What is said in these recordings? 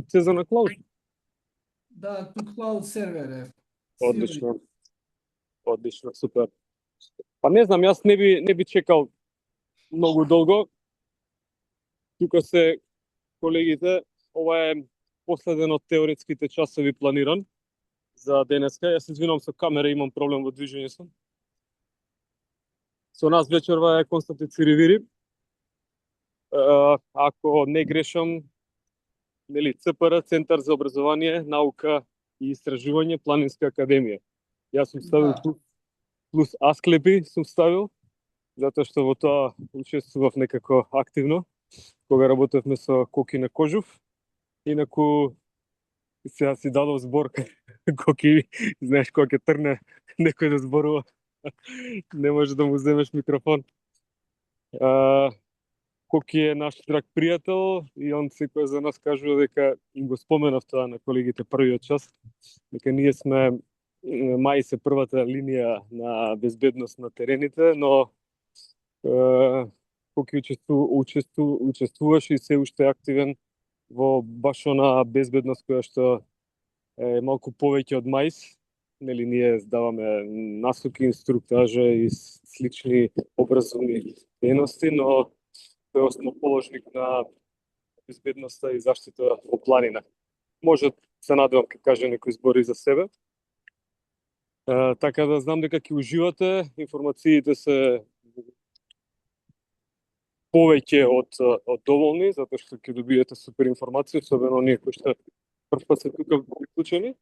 опција за на клауд? Да, ту клауд сервер е. Одлично. Одлично, супер. Па не знам, јас не би чекал многу долго. Тука се колегите, ова е последен од теоретските часови планиран за денеска. Јас извинувам со камера, имам проблем во движењето. Со нас вечерва е Константин Циревири. Ако не грешам, нели, ЦПР, Центар за образование, наука и истражување, Планинска академија. Јас сум ставил плюс Асклепи сум ставил, затоа што во тоа учествував некако активно, кога работевме со Коки на Кожув. Инаку, сега си дадов зборка, Коки, знаеш, кога ќе трне некој да зборува, не може да му земеш микрофон. Коки е наш драг пријател и он секој за нас кажува дека им го споменав тоа на колегите првиот час, дека ние сме мај се првата линија на безбедност на терените, но Коки учествуваше и се уште активен во баш она безбедност која што е малку повеќе од мајс. Нели, ние даваме насоки, инструктажа и слични образовни дејности, но тој е основоположник на безбедноста и заштита во планина. Може, се надевам, ке каже некои збори за себе. Така да знам дека ќе уживате, информациите се повеќе од доволни, затоа што ќе добиете супер информација, особено оние кои што прв пат се тука приклучени.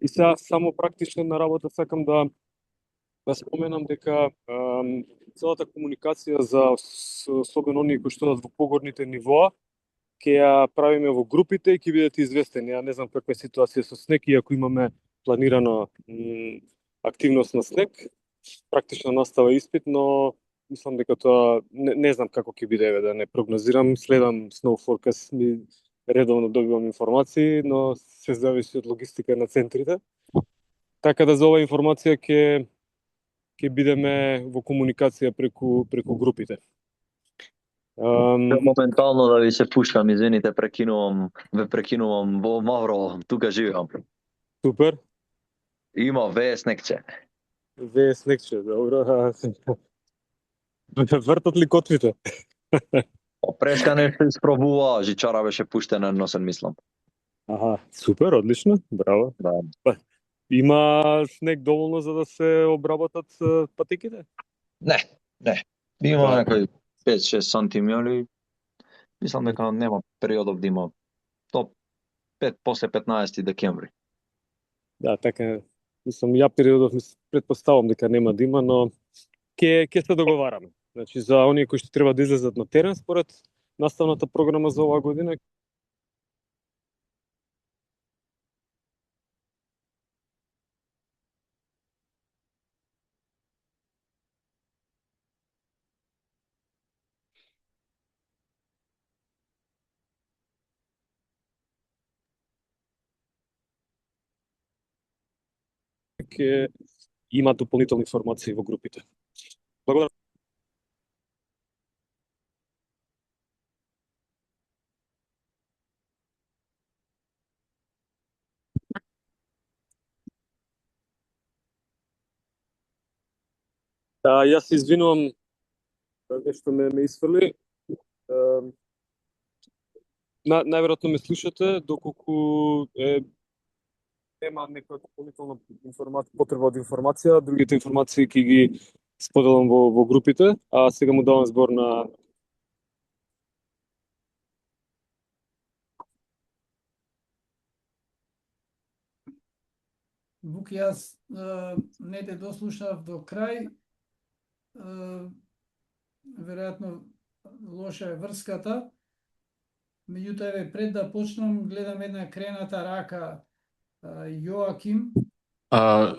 И сега само практично на работа сакам да споменам дека целата комуникација за особено оние кои што одат во погорните нивоа ќе ја правиме во групите и ќе бидете известени. Ја не знам каква е ситуација со снег, иако имаме планирано активност на снег, практична настава испит, но мислам дека тоа не знам како ќе биде, да не прогнозирам, следам Snow Forecast, редовно добивам информации, но се зависи од логистика на центрите. Така да за оваа информација ќе бидеме во комуникација преку групите. Моментално да ви се пушкам, извините, ве прекинувам во Мавро, тука живеам. Супер. Има вее снегче. Вее снегче, добро. Вртат ли котвите? Преска не се испробува, жичара беше пуштена едносен, мислам. Аха, супер, одлично, браво. Да. Има снег доволно за да се обработат патеките? Не. Има некои 5-6 сантими, али мислам дека нема периодов да има. Топ 5 после 15 декември. Да, така, мислам, ја периодов предпоставам дека нема да има, но ќе се договараме. Значи, за оние кои што треба да излезат на терен, според наставната програма за оваа година, ќе има дополнителни информации во групите. Благодарам. Јас се извинувам што ме исфрли. Најверојатно ме слушате, доколку нема некоја дополнителна потреба од информација, другите информации ќе ги споделам во групите, а сега му давам збор на Вук, јас не те дослушав до крај. Веројатно лоша е врската. Меѓутоа, еве, пред да почнам, гледам една крената рака. Јоаким.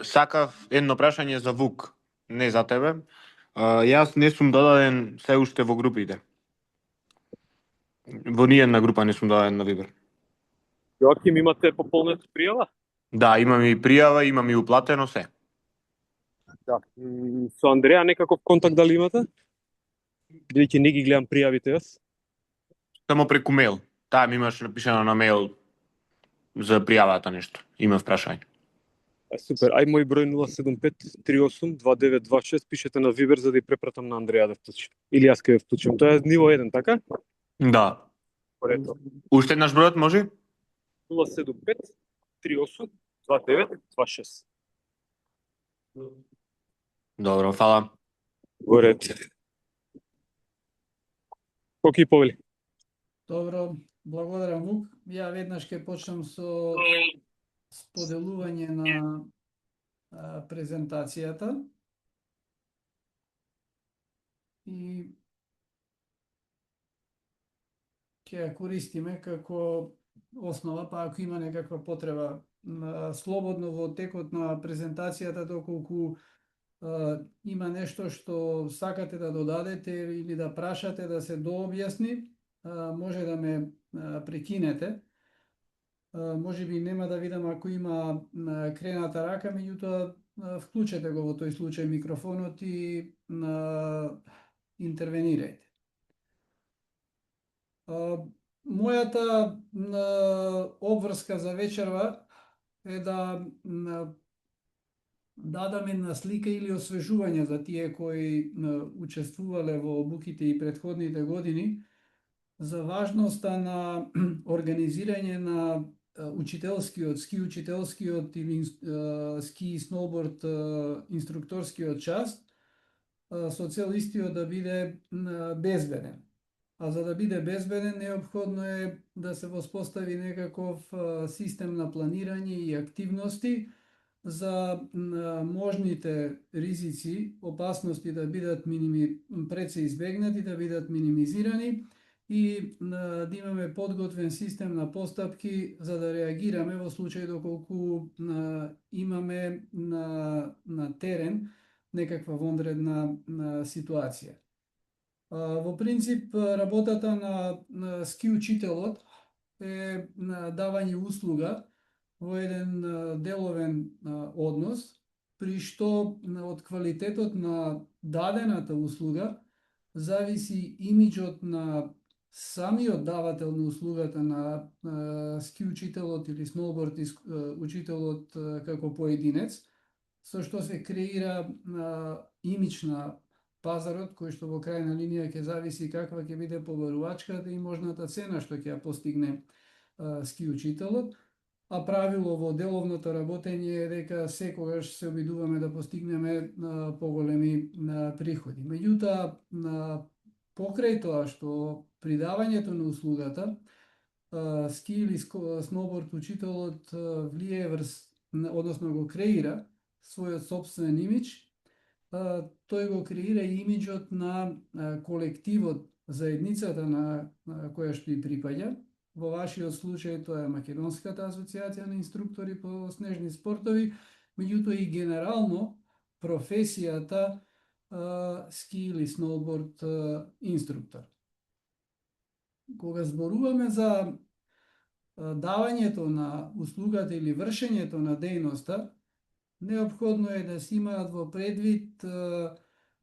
Сакав едно прашање за Вук, не за тебе. Јас не сум додаден се уште во групите. Во ниједна група не сум додаден на Вибер. Јоаким, имате пополнета пријава? Да, имам и пријава, имам и уплатено се. Да. Со Андреја некаков контакт дали имате? Бидејќи не ги гледам пријавите јас. Само преку мејл. Таа ми имаше напишано на мејл за пријавата нешто. Имав прашање. Супер, ај мој број 075382926 пишете на Вибер за да ја препратам на Андреја да вклучи. Или јас ќе ја вклучам. Тоа е ниво 1, така? Да. Порето. Уште еднаш бројот може? 075382926. Добро, фала. Поред. Коки повели? Добро, благодарам Вук. Ја веднаш ќе почнам со споделување на презентацијата. И ќе ја користиме како основа, па ако има некаква потреба слободно во текот на презентацијата, доколку има нешто што сакате да додадете или да прашате да се дообјасни, може да ме прекинете. Може би нема да видам ако има крената рака, меѓутоа вклучете го во тој случај микрофонот и интервенирајте. Мојата обврска за вечерва е да дадам една слика или освежување за тие кои учествувале во обуките и претходните години за важноста на организирање на ски учителскиот или ски и сноуборд инструкторскиот час со цел истиот да биде безбеден. А за да биде безбеден, неопходно е да се воспостави некаков систем на планирање и активности за можните ризици, опасности да бидат пред се избегнати, да бидат минимизирани и да имаме подготвен систем на постапки за да реагираме во случај доколку имаме на терен некаква вонредна ситуација. Во принцип, работата на ски учителот е давање услуга во еден деловен однос, при што од квалитетот на дадената услуга зависи имиџот на самиот давател на услугата на ски учителот или сноуборд учителот како поединец, со што се креира имидж на пазарот, кој што во крајна линија ќе зависи каква ќе биде побарувачката и можната цена што ќе ја постигне ски учителот. А правило во деловното работење е дека секогаш се обидуваме да постигнеме поголеми приходи. Меѓутоа, покрај тоа што придавањето на услугата, ски или сноуборд учителот влие односно го креира својот собствен имидж, тој го креира и имиджот на колективот, заедницата на која што и припаѓа. Во вашиот случај тоа е Македонската асоциација на инструктори по снежни спортови, меѓутоа и генерално професијата ски или сноуборд инструктор. Кога зборуваме за давањето на услугата или вршењето на дејноста, неопходно е да се имаат во предвид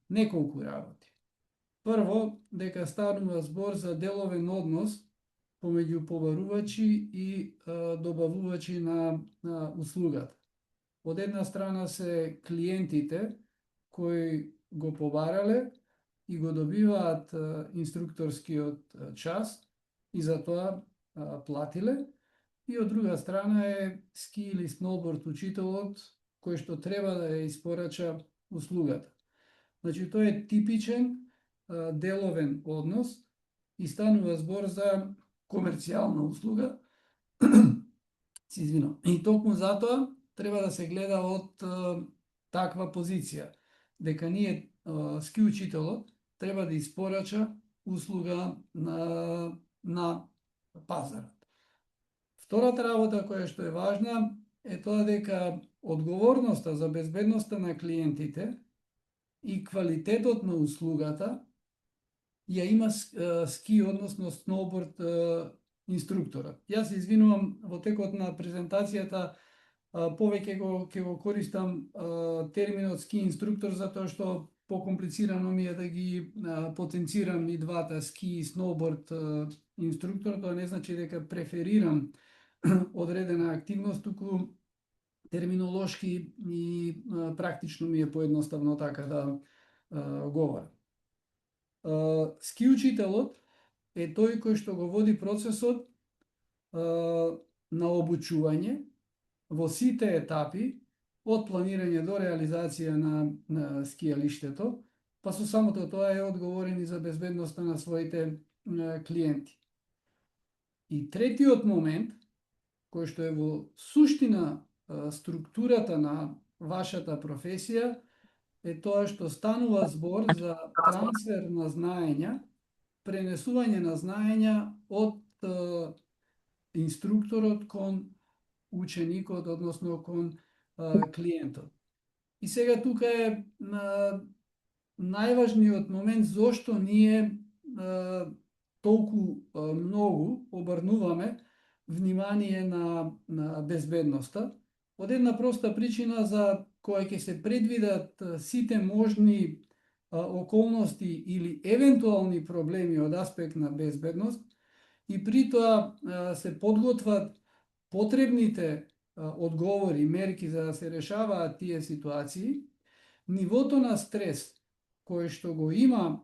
неколку работи. Прво, дека станува збор за деловен однос помеѓу побарувачи и добавувачи на услугата. Од една страна се клиентите кои го побарале и го добиваат инструкторскиот час и за тоа платиле, и од друга страна е ски или сноуборд учителот кој што треба да ја испорача услугата. Значи, тоа е типичен деловен однос и станува збор за комерцијална услуга. Се извинувам. И токму затоа треба да се гледа од таква позиција, дека ние ски учителот треба да испорача услуга на пазарот. Втората работа која што е важна е тоа дека одговорноста за безбедноста на клиентите и квалитетот на услугата ја има ски, односно сноуборд инструкторот. Јас се извинувам, во текот на презентацијата повеќе ќе го користам терминот ски инструктор, затоа што покомплицирано ми е да ги потенцирам и двата, ски и сноуборд инструктор, тоа не значи дека преферирам одредена активност, туку терминолошки и практично ми е поедноставно така да говорам. Ски учителот е тој кој што го води процесот на обучување во сите етапи, од планирање до реализација на скијалиштето, па со самото тоа е одговорен и за безбедноста на своите клиенти. И третиот момент, кој што е во суштина структурата на вашата професија, е тоа што станува збор за трансфер на знаења, пренесување на знаења од инструкторот кон ученикот, односно кон клиентот. И сега тука е најважниот момент зошто ние толку многу обрнуваме внимание на безбедноста. Од една проста причина, за која ќе се предвидат сите можни околности или евентуални проблеми од аспект на безбедност и при тоа се подготват потребните одговори, мерки за да се решаваат тие ситуации, нивото на стрес кој што го има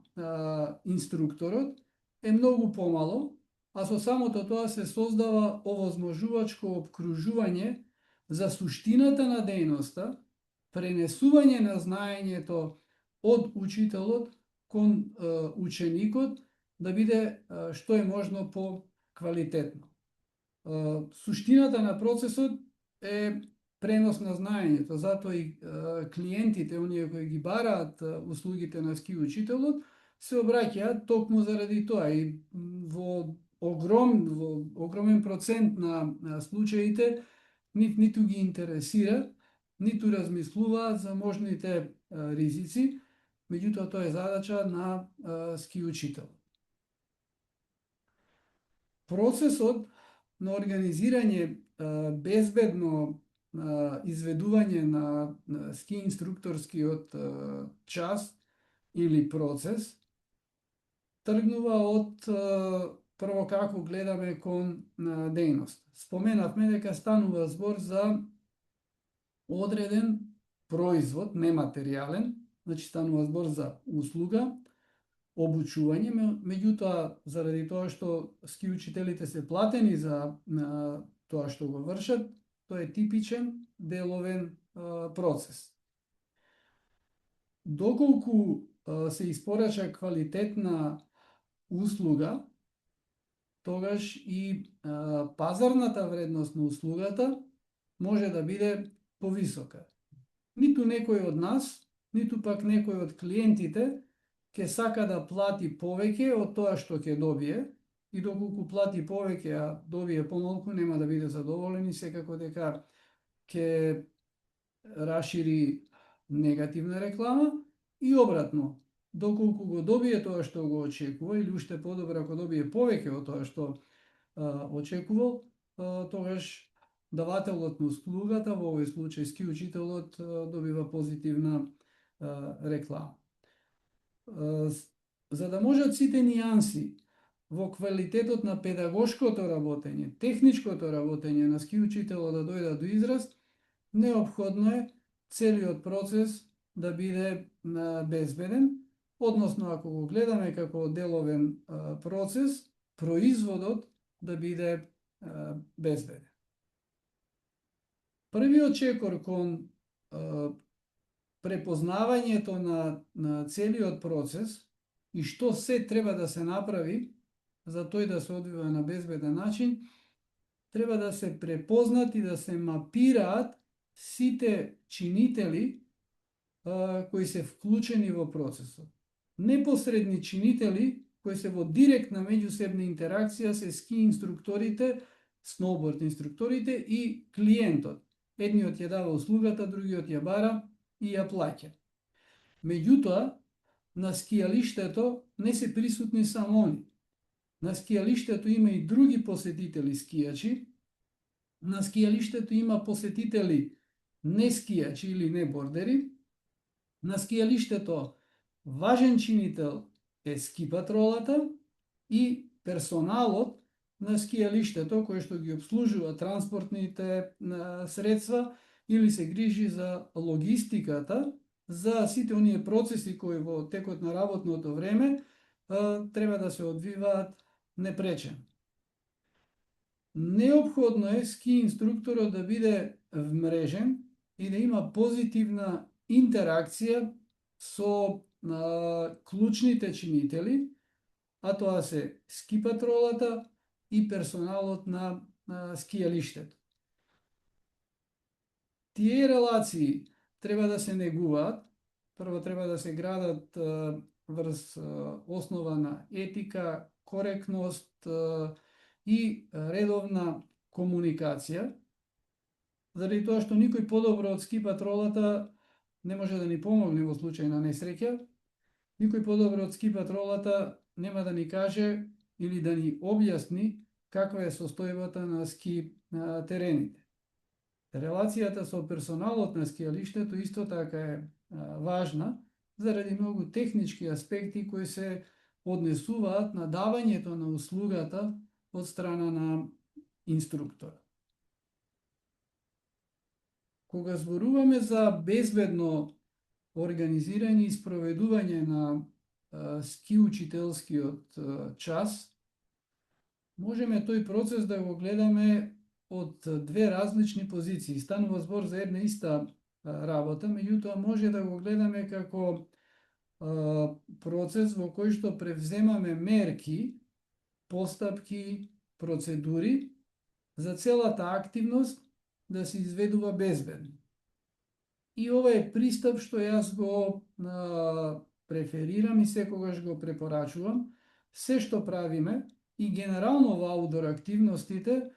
инструкторот е многу помало, а со самото тоа се создава овозможувачко обкружување за суштината на дејноста, пренесување на знаењето од учителот кон ученикот да биде што е можно по-квалитетно. Суштината на процесот е пренос на знаењето, затоа и клиентите, оние кои ги бараат услугите на ски учителот, се обраќаат токму заради тоа и во огромен процент на случаите ниту ги интересира, ниту размислуваат за можните ризици, меѓутоа тоа е задача на ски учител. Процесот на организирање безбедно изведување на ски инструкторскиот час или процес тргнува од прво како гледаме кон дејност. Споменавме дека станува збор за одреден производ, нематеријален, значи станува збор за услуга, обучување, меѓутоа заради тоа што ски учителите се платени за тоа што го вршат, тоа е типичен деловен процес. Доколку се испорача квалитетна услуга, тогаш и пазарната вредност на услугата може да биде повисока. Ниту некој од нас, ниту пак некој од клиентите ќе сака да плати повеќе од тоа што ќе добие, и доколку плати повеќе, а добие помалку, нема да биде задоволен и секако дека ќе расшири негативна реклама и обратно. Доколку го добие тоа што го очекува или уште подобро ако добие повеќе од тоа што очекувал, тогаш давателот на услугата, во овој случај ски учителот, добива позитивна реклама. За да можат сите нијанси во квалитетот на педагошкото работење, техничкото работење на ски учителот да дојдат до израз, неопходно е целиот процес да биде безбеден, односно ако го гледаме како деловен процес, производот да биде безбеден. Првиот чекор кон препознавањето на целиот процес и што се треба да се направи за тој да се одвива на безбеден начин, треба да се препознат и да се мапираат сите чинители кои се вклучени во процесот. Непосредни чинители кои се во директна меѓусебна интеракција се ски инструкторите, сноуборд инструкторите и клиентот. Едниот ја дава услугата, другиот ја бара и ја плаќа. Меѓутоа, на скијалиштето не се присутни само они. На скијалиштето има и други посетители скијачи. На скијалиштето има посетители не скијачи или не бордери. На скијалиштето Важен чинител е ски патролата и персоналот на скијалиштето кој што ги обслужува транспортните средства или се грижи за логистиката, за сите оние процеси кои во текот на работното време треба да се одвиваат непречено. Неопходно е ски инструкторот да биде вмрежен и да има позитивна интеракција со клучните чинители, а тоа се ски патролата и персоналот на скијалиштето. Тие релации треба да се негуваат, прво треба да се градат врз основа на етика, коректност и редовна комуникација, заради тоа што никој подобро од ски патролата не може да ни помогне во случај на несреќа, никој подобро од ски патролата нема да ни каже или да ни објасни каква е состојбата на ски терените. Релацијата со персоналот на скијалиштето исто така е важна, заради многу технички аспекти кои се однесуваат на давањето на услугата од страна на инструктора. Кога зборуваме за безбедно организирање и спроведување на ски учителскиот час, можеме тој процес да го гледаме од две различни позиции. Станува збор за една иста работа, меѓутоа може да го гледаме како процес во кој што превземаме мерки, постапки, процедури за целата активност да се изведува безбедно. И ова е пристап што јас го преферирам и секогаш го препорачувам. Се што правиме и генерално во аутдор активностите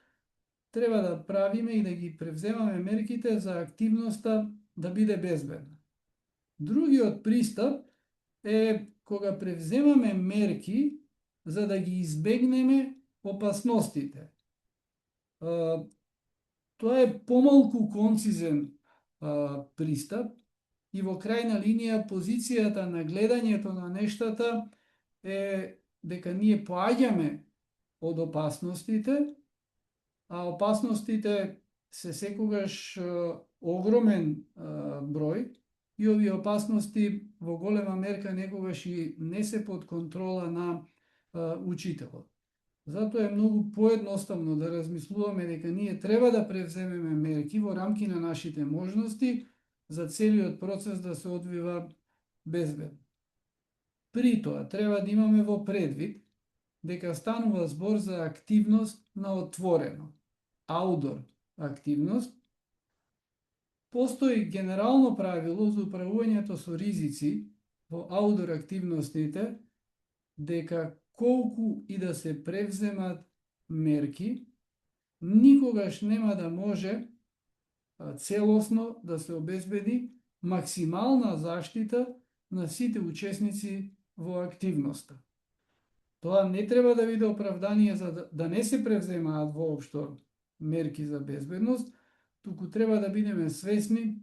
треба да правиме и да ги превземаме мерките за активноста да биде безбедна. Другиот пристап е кога превземаме мерки за да ги избегнеме опасностите. Тоа е помалку концизен пристап и во крајна линија позицијата на гледањето на нештата е дека ние поаѓаме од опасностите, а опасностите се секогаш огромен број и овие опасности во голема мерка некогаш и не се под контрола на учителот. Затоа е многу поедноставно да размислуваме дека ние треба да превземеме мерки во рамки на нашите можности за целиот процес да се одвива безбедно. При тоа треба да имаме во предвид дека станува збор за активност на отворено, аутдор активност. Постои генерално правило за управувањето со ризици во аутдор активностите дека колку и да се превземат мерки, никогаш нема да може целосно да се обезбеди максимална заштита на сите учесници во активноста. Тоа не треба да биде оправдание за да не се превземаат воопшто мерки за безбедност, туку треба да бидеме свесни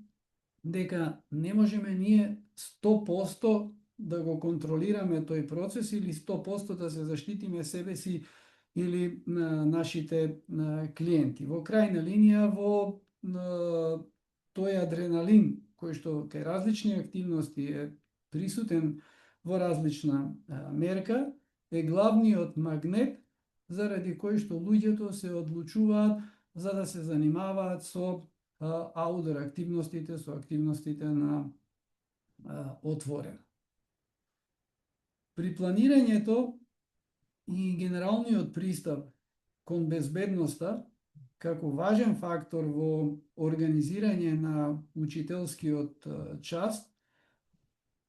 дека не можеме ние 100% да го контролираме тој процес или 100% да се заштитиме себе си или нашите клиенти. Во крајна линија, во тој адреналин кој што кај различни активности е присутен во различна мерка, е главниот магнет заради кој што луѓето се одлучуваат за да се занимаваат со аутдор активностите, со активностите на отворено. При планирањето и генералниот пристап кон безбедноста, како важен фактор во организирање на учителскиот час,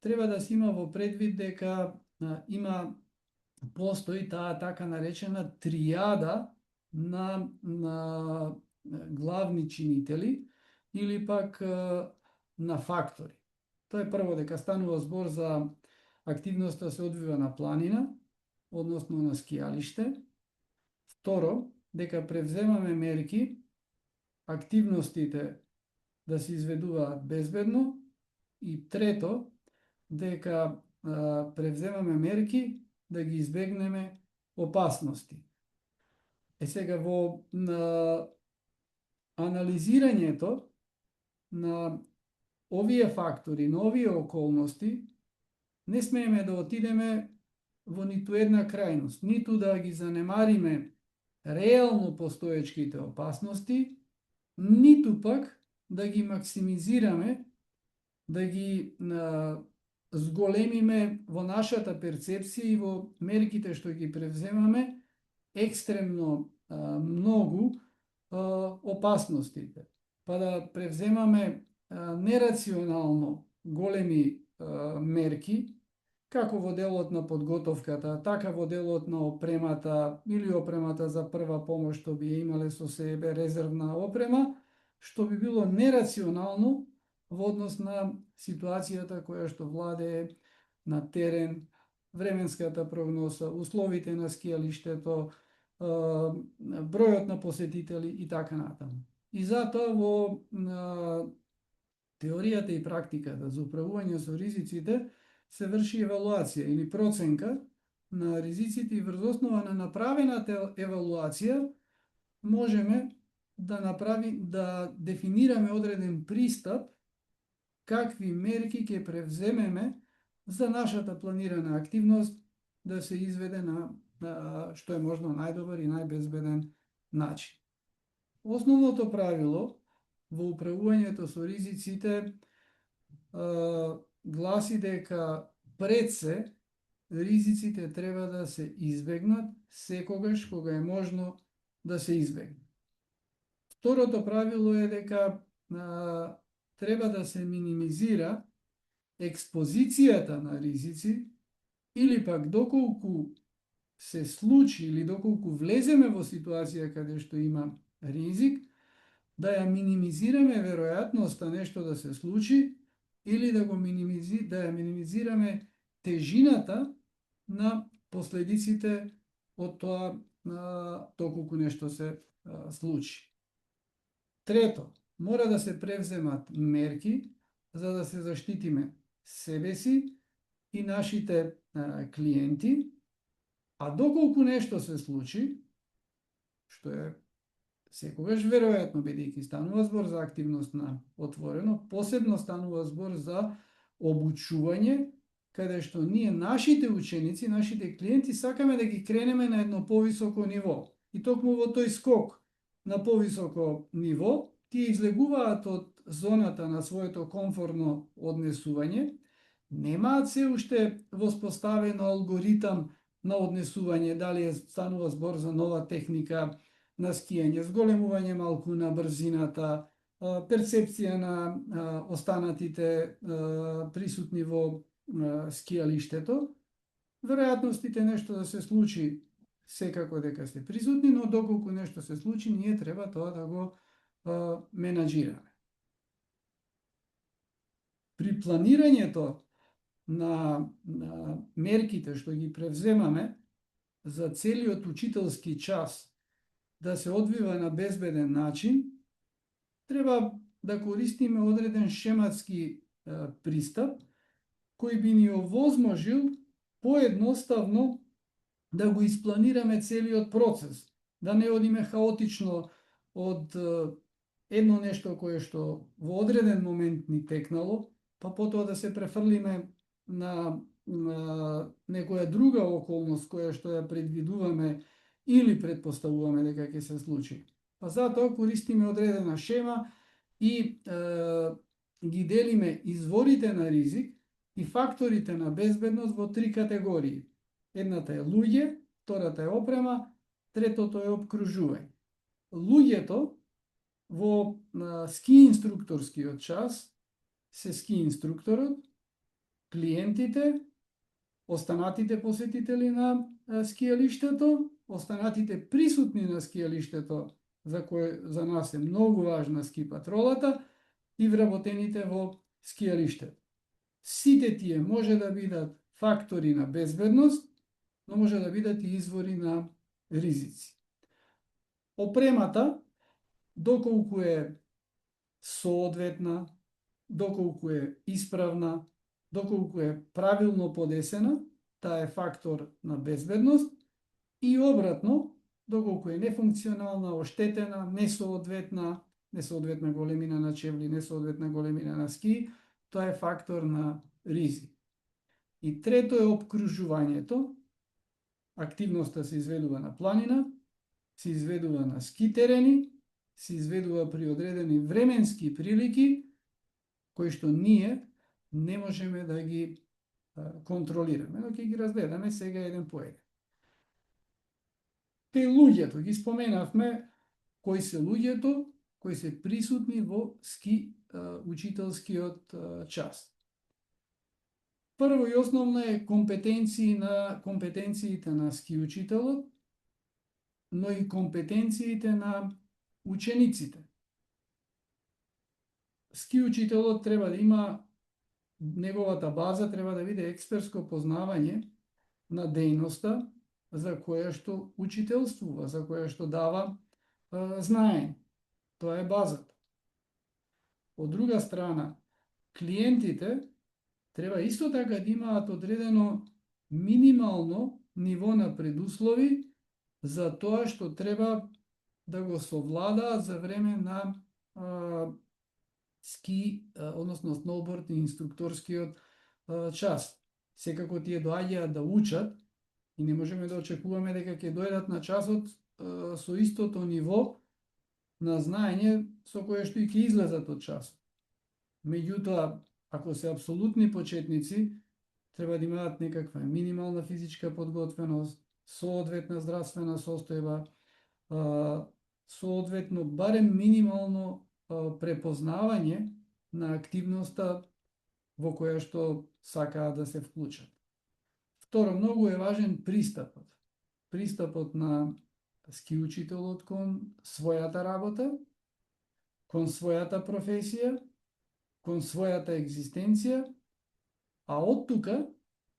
треба да се има во предвид дека постои таа така наречена тријада на главни чинители или пак на фактори. Тоа е прво дека станува збор за активноста се одвива на планина, односно на скијалиште. Второ, дека превземаме мерки активностите да се изведуваат безбедно. И трето, дека превземаме мерки да ги избегнеме опасности. Сега во анализирањето на овие фактори, на овие околности, не смееме да отидеме во ниту една крајност, ниту да ги занемариме реално постоечките опасности, ниту пак да ги максимизираме, да ги зголемиме во нашата перцепција и во мерките што ги превземаме екстремно многу опасностите. Па да превземаме нерационално големи мерки, како во делот на подготовката, така во делот на опремата или опремата за прва помош што би имале со себе резервна опрема, што би било нерационално во однос на ситуацијата која што владее на терен, временската прогноза, условите на скијалиштето, бројот на посетители и така натаму. И затоа во теоријата и практиката за управување со ризиците се врши евалуација или проценка на ризиците и врз основа на направената евалуација можеме да дефинираме одреден пристап какви мерки ќе превземеме за нашата планирана активност да се изведе на што е можно најдобар и најбезбеден начин. Основното правило во управувањето со ризиците гласи дека пред се ризиците треба да се избегнат секогаш кога е можно да се избегнат. Второто правило е дека треба да се минимизира експозицијата на ризици или пак доколку се случи или доколку влеземе во ситуација каде што има ризик, да ја минимизираме веројатноста нешто да се случи или да ја минимизираме тежината на последиците од тоа доколку нешто се случи. Трето, мора да се превземат мерки за да се заштитиме себе си и нашите клиенти, а доколку нешто се случи, што е секогаш веројатно, бидејќи станува збор за активност на отворено, посебно станува збор за обучување, каде што ние нашите ученици, нашите клиенти сакаме да ги кренеме на едно повисоко ниво. И токму во тој скок на повисоко ниво, тие излегуваат од зоната на своето комфортно однесување, немаат се уште воспоставен алгоритам на однесување, дали станува збор за нова техника на скијање, зголемување малку на брзината, перцепција на останатите присутни во скијалиштето. Веројатностите нешто да се случи секако дека се присутни, но доколку нешто се случи, ние треба тоа да го менаџираме. При планирањето на мерките што ги превземаме за целиот учителски час да се одвива на безбеден начин, треба да користиме одреден шематски пристап кој би ни овозможил поедноставно да го испланираме целиот процес, да не одиме хаотично од едно нешто кое што во одреден момент ни текнало, па потоа да се префрлиме на некоја друга околност која што ја предвидуваме или предпоставуваме дека ќе се случи. Па затоа користиме одредена шема и ги делиме изворите на ризик и факторите на безбедност во три категории. Едната е луѓе, втората е опрема, третото е опкружување. Луѓето во ски инструкторскиот час се ски инструкторот, клиентите, останатите посетители на скијалиштето, останатите присутни на скијалиштето, за нас е многу важна ски патролата, и вработените во скијалиштето. Сите тие може да бидат фактори на безбедност, но може да бидат и извори на ризици. Опремата, доколку е соодветна, доколку е исправна, Доколку е правилно подесена, таа е фактор на безбедност, и обратно, доколку е нефункционална, оштетена, несоодветна големина на чевли, несоодветна големина на ски, тоа е фактор на ризик. И трето е опкружувањето. Активноста се изведува на планина, се изведува на ски терени, се изведува при одредени временски прилики, кои што ние не можеме да ги контролираме, но ќе ги разгледаме сега еден по еден. Те луѓето, ги споменавме, кои се луѓето, кои се присутни во ски учителскиот час. Прво и основно е компетенциите на ски учителот, но и компетенциите на учениците. Ски учителот треба да има, неговата база треба да биде експертско познавање на дејноста за која што учителствува, за која што дава знаење. Тоа е базата. Од друга страна, клиентите треба исто така да имаат одредено минимално ниво на предуслови за тоа што треба да го совладаат за време на ски, односно сноуборд и инструкторскиот час. Секако тие доаѓаат да учат и не можеме да очекуваме дека ќе дојдат на часот со истото ниво на знаење со кое што и ќе излезат од часот. Меѓутоа, ако се апсолутни почетници, треба да имаат некаква минимална физичка подготвеност, соодветна здравствена состојба, соодветно барем минимално препознавање на активноста во која што сакаат да се вклучат. Второ, многу е важен пристапот. Пристапот на ски учителот кон својата работа, кон својата професија, кон својата екзистенција, а од тука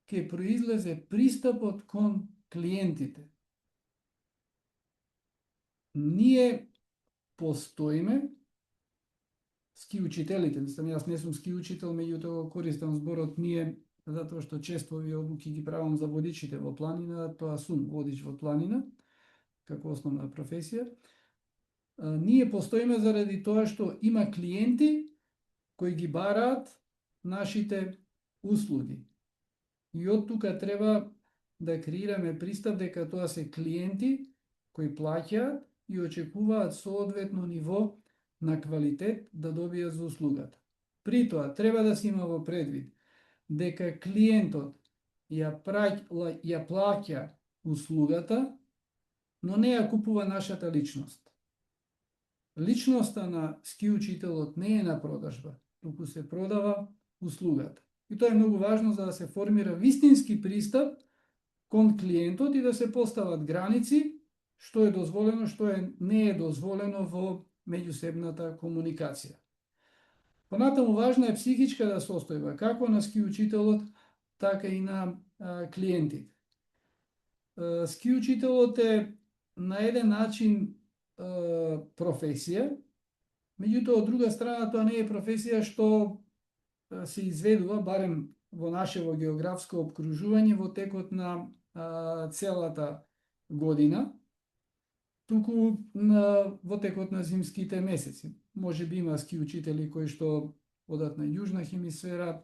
ќе произлезе пристапот кон клиентите. Ние постоиме, ски учителите, јас не сум ски учител, меѓутоа користам зборот ние, затоа што често овие обуки ги правам за водичите во планина, тоа сум водич во планина, како основна професија. Ние постоиме заради тоа што има клиенти кои ги бараат нашите услуги. И од тука треба да креираме пристап дека тоа се клиенти кои плаќаат и очекуваат соодветно ниво на квалитет да добијат за услугата. При тоа треба да се има во предвид дека клиентот ја плаќа услугата, но не ја купува нашата личност. Личноста на ски учителот не е на продажба, туку се продава услугата. И тоа е многу важно за да се формира вистински пристап кон клиентот и да се постават граници што е дозволено, што не е дозволено во меѓусебната комуникација. Понатаму важна е психичката состојба, како на ски учителот, така и на клиентите. Ски учителот е на еден начин професија, меѓутоа од друга страна тоа не е професија што се изведува, барем во нашево географско обкружување, во текот на целата година, туку во текот на зимските месеци. Може би има ски учители кои што одат на јужна хемисфера,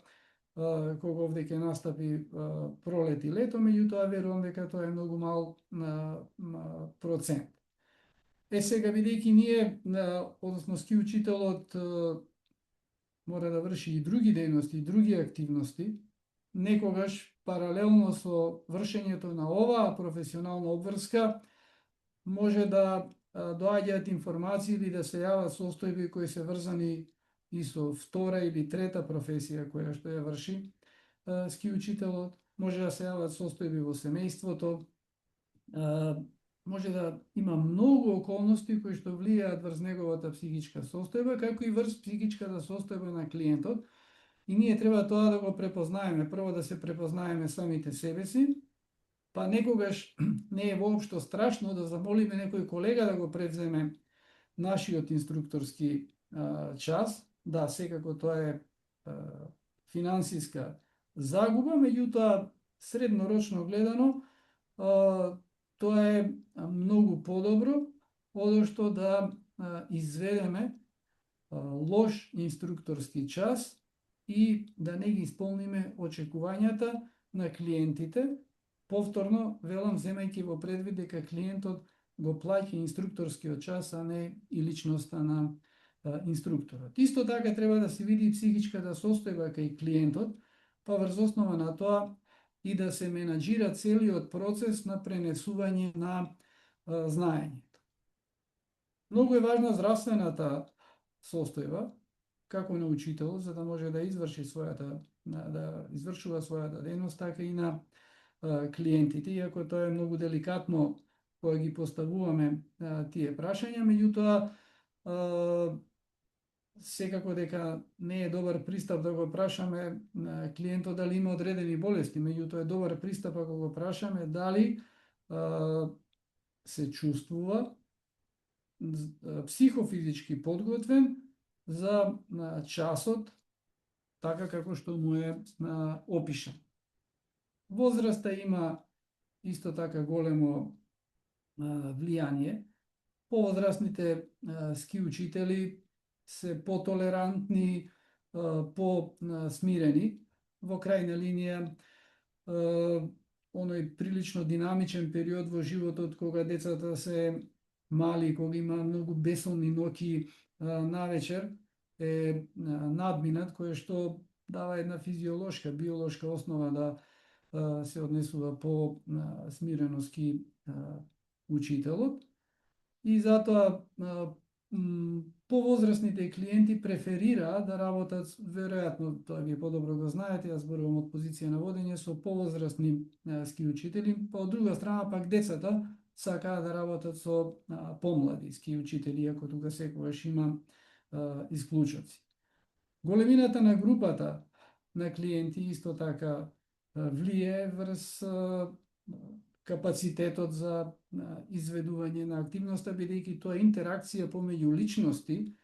кога овде ќе настапи пролет и лето, меѓутоа верувам дека тоа е многу мал процент. Сега, бидејќи ние, односно ски учителот мора да врши и други дејности, и други активности, некогаш паралелно со вршењето на оваа професионална обврска, може да доаѓаат информации или да се јават состојби кои се врзани и со втора или трета професија која што ја врши ски учителот, може да се јават состојби во семејството, може да има многу околности кои што влијаат врз неговата психичка состојба, како и врз психичката состојба на клиентот. И ние треба тоа да го препознаеме. Прво да се препознаеме самите себе си, па некогаш не е воопшто страшно да замолиме некој колега да го превземе нашиот инструкторски час. Да, секако тоа е финансиска загуба, меѓутоа среднорочно гледано тоа е многу подобро одошто да изведеме лош инструкторски час и да не ги исполниме очекувањата на клиентите. Повторно, велам, земајќи во предвид дека клиентот го плаќа инструкторскиот час, а не и личноста на инструкторот. Исто така треба да се види психичката состојба кај клиентот, па врз основа на тоа и да се менаџира целиот процес на пренесување на знаењето. Многу е важна здравствената состојба како на учител, за да може да извршува својата дејност, така и на клиентите, иако тоа е многу деликатно кога ги поставуваме тие прашања, меѓутоа секако дека не е добар пристап да го прашаме клиентот дали има одредени болести, меѓутоа е добар пристап ако го прашаме дали се чувствува психофизички подготвен за часот така како што му е опишан. Возраста има исто така големо влијание. Повозрастните ски учители се потолерантни, посмирени. Во крајна линија, оној прилично динамичен период во животот кога децата се мали, кога има многу бесонни ноќи навечер, е надминат, кој што дава една физиолошка, биолошка основа да се однесува по смиреноски учителот. И затоа повозрастните клиенти преферираат да работат, веројатно тоа вие подобро го знаете, јас зборувам од позиција на водење, со повозрастни ски учители, па од друга страна пак децата сакаат да работат со помлади ски учители, иако тука секогаш има исклучоци. Големината на групата на клиенти исто така влие врз капацитетот за изведување на активноста, бидејќи тоа е интеракција помеѓу личности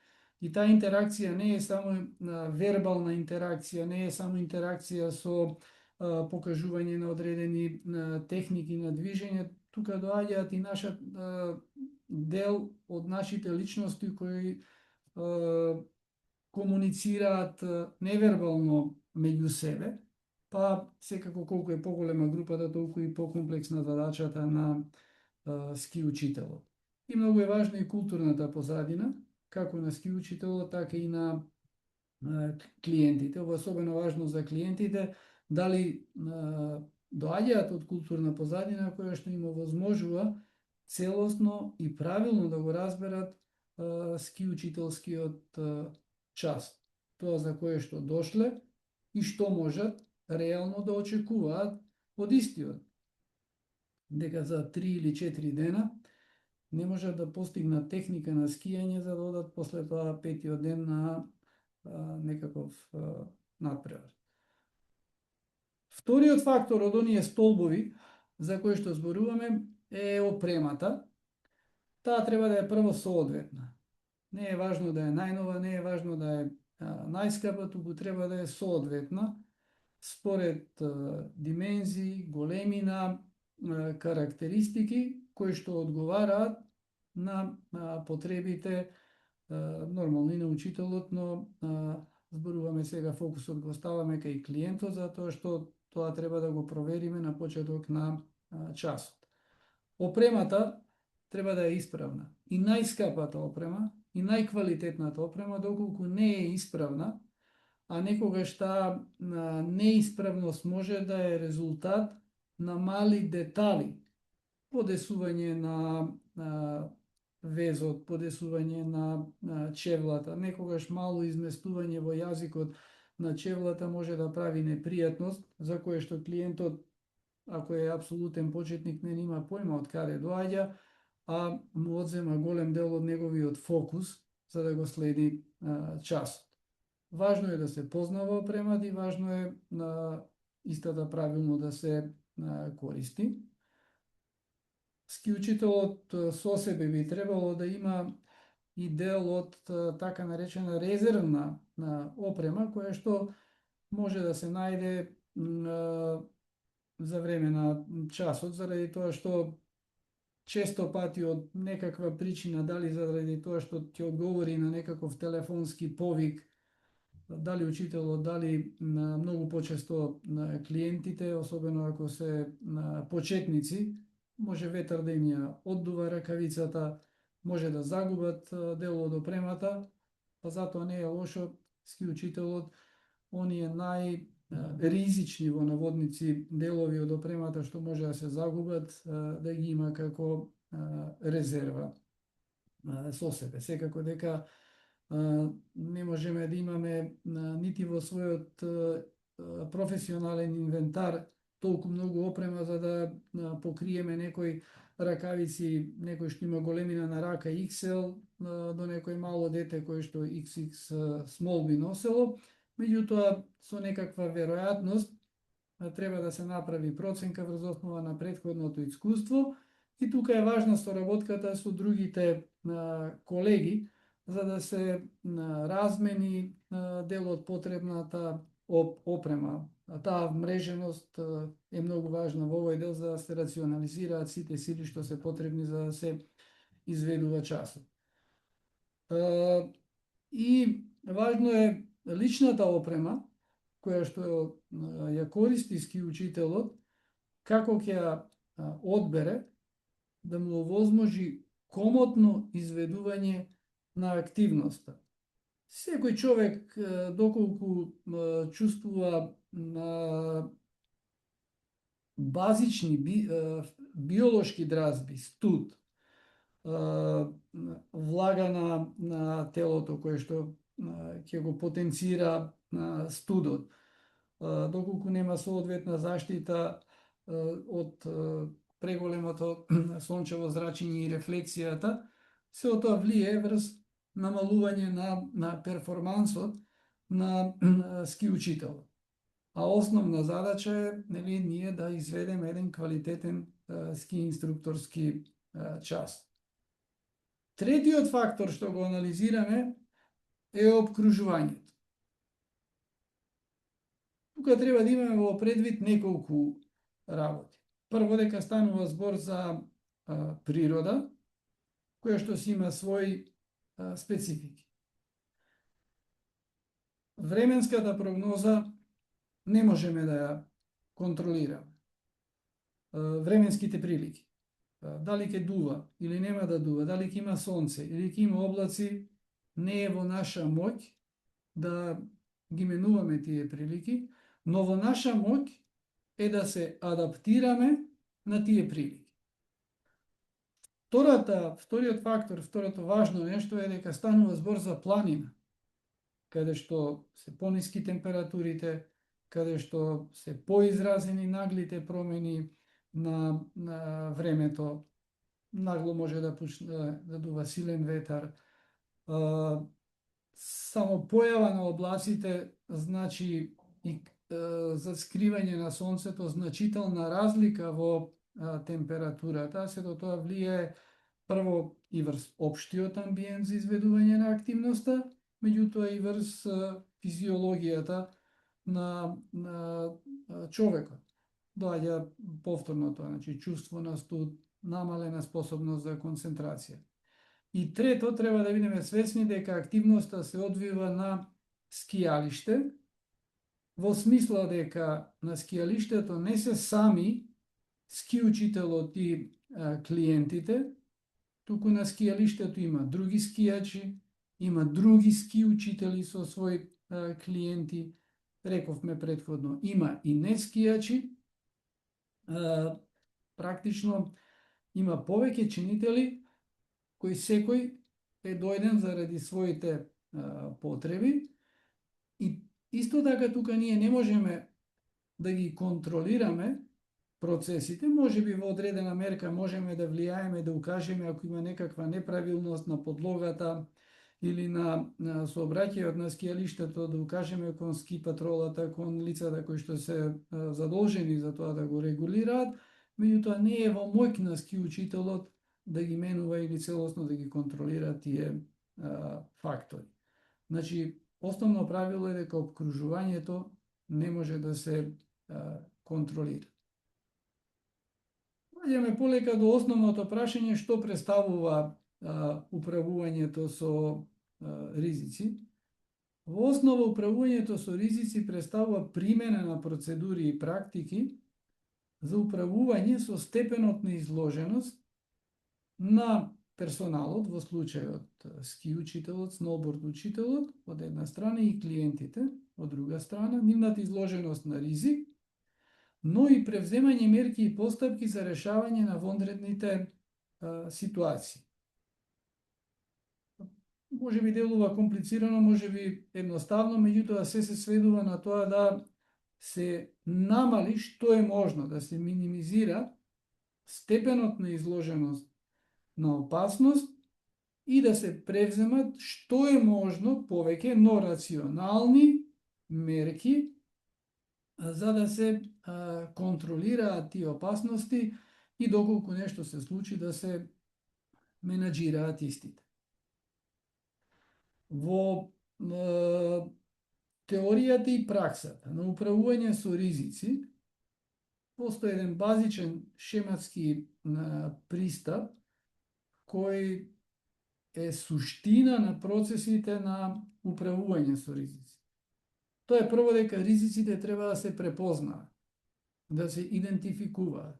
и таа интеракција не е само вербална интеракција, не е само интеракција со покажување на одредени техники на движење, тука доаѓаат и нашиот дел од нашите личности кои комуницираат невербално меѓу себе, па секако колку е поголема групата, толку и покомплексна задачата на ски учителот. И многу е важна и културната позадина, како на ски учителот, така и на клиентите. Ова е особено важно за клиентите, дали доаѓаат од културна позадина која што им овозможува целосно и правилно да го разберат ски учителскиот час. Тоа за кое што дошле и што можат реално да очекуваат од истиот. Дека за 3 или 4 дена не можат да постигнат техника на скијање за да одат после тоа петиот ден на некаков надпревар. Вториот фактор од оние столбови за кои што зборуваме е опремата. Таа треба да е прво соодветна. Не е важно да е најнова, не е важно да е најскапа, туку треба да е соодветна според димензии, големина, карактеристики кои што одговараат на потребите нормално и на учителот, но зборуваме сега, фокусот го ставаме кај клиентот, затоа што тоа треба да го провериме на почеток на часот. Опремата треба да е исправна. И најскапата опрема, и најквалитетната опрема, доколку не е исправна, а некогаш таа неисправност може да е резултат на мали детали, подесување на везот, подесување на чевлата, некогаш мало изместување во јазикот на чевлата може да прави непријатност, за кое што клиентот, ако е апсолутен почетник, не има појма од каде доаѓа, а му одзема голем дел од неговиот фокус за да го следи часот. Важно е да се познава опремата и важно е истата правилно да се користи. Ски учителот со себе би требало да има и дел од така наречена резервна опрема, која што може да се најде за време на часот, заради тоа што често пати од некаква причина, дали заради тоа што ќе одговори на некаков телефонски повик, дали учителот, дали многу почесто на клиентите, особено ако се почетници, може ветар да им ја оддува ракавицата, може да загубат дел од опремата, па затоа не е лошо ски учителот оние најризични во наводници делови од опремата што може да се загубат, да ги има како резерва со себе. Секако дека не можеме да имаме нити во својот професионален инвентар толку многу опрема за да покриеме некои ракавици, некој што има големина на рака XL до некој мало дете кој што XX small би носело. Меѓутоа, со некаква веројатност треба да се направи проценка врз основа на претходното искуство и тука е важна соработката со другите колеги за да се размени дел од потребната опрема. Таа мреженост е многу важна во овој дел за да се рационализираат сите сили што се потребни за да се изведува часот. И важно е личната опрема која што ја користи ски учителот, како ќе ја одбере да му овозможи комотно изведување на активноста. Секој човек, доколку чувствува базични биолошки дразби, студ, влага на телото кој што ќе го потенцира студот, доколку нема соодветна заштита од преголемото сончево зрачење и рефлексијата, се тоа влие врз намалување на перформансот на ски учителот. А основна задача е ние да изведеме еден квалитетен ски инструкторски час. Третиот фактор што го анализираме е обкружувањето. Тука треба да имаме во предвид неколку работи. Прво, дека станува збор за природа, која што си има свој специфики. Временската прогноза не можеме да ја контролираме. Временските прилики. Дали ќе дува или нема да дува, дали ќе има сонце или ќе има облаци, не е во наша моќ да ги менуваме тие прилики, но во наша моќ е да се адаптираме на тие прилики. Вториот фактор, второто важно нешто е дека станува збор за планина, каде што се пониски температурите, каде што се поизразени наглите промени на времето, нагло може да почне да дува силен ветар. Само појава на облаците значи и за скривање на сонцето значителна разлика во температурата, се до тоа влие прво и врз општиот амбиент за изведување на активноста, меѓутоа и врз физиологијата на човекот. Доаѓа повторно тоа, значи чувство на студ, намалена способност за концентрација. И трето, треба да бидеме свесни дека активноста се одвива на скијалиште, во смисла дека на скијалиштето не се сами ски учителот и клиентите, туку на скијалиштето има други скијачи, има други ски учители со своји клиенти, рековме претходно, има и не скијачи, практично има повеќе чинители кои секој е дојден заради своите потреби и исто така тука ние не можеме да ги контролираме процесите, може би во одредена мерка можеме да влијаеме, да укажеме ако има некаква неправилност на подлогата или на сообраќајот на скијалиштето, да укажеме кон ски патролата, кон лицата кои што се задолжени за тоа да го регулираат, меѓутоа не е во моќ на ски учителот да ги менува или целосно да ги контролира тие фактори. Значи, основно правило е дека обкружувањето не може да се контролира. Доаѓаме полека до основното прашање што представува управувањето со ризици. Во основа управувањето со ризици представува примена на процедури и практики за управување со степенот на изложеност на персоналот, во случајот ски учителот, сноуборд учителот, од една страна и клиентите, од друга страна, нивната изложеност на ризик, но и превземање мерки и постапки за решавање на вонредните ситуации. Може би делува комплицирано, може би едноставно, меѓутоа се сведува на тоа да се намали што е можно, да се минимизира степенот на изложеност на опасност и да се превземат што е можно повеќе, но рационални мерки за да се контролираат тие опасности и доколку нешто се случи да се менаџираат истите. Во теоријата и праксата на управување со ризици постои еден базичен шематски пристап кој е суштина на процесите на управување со ризици. Тоа е прво дека ризиците треба да се препознаат, да се идентификуваат.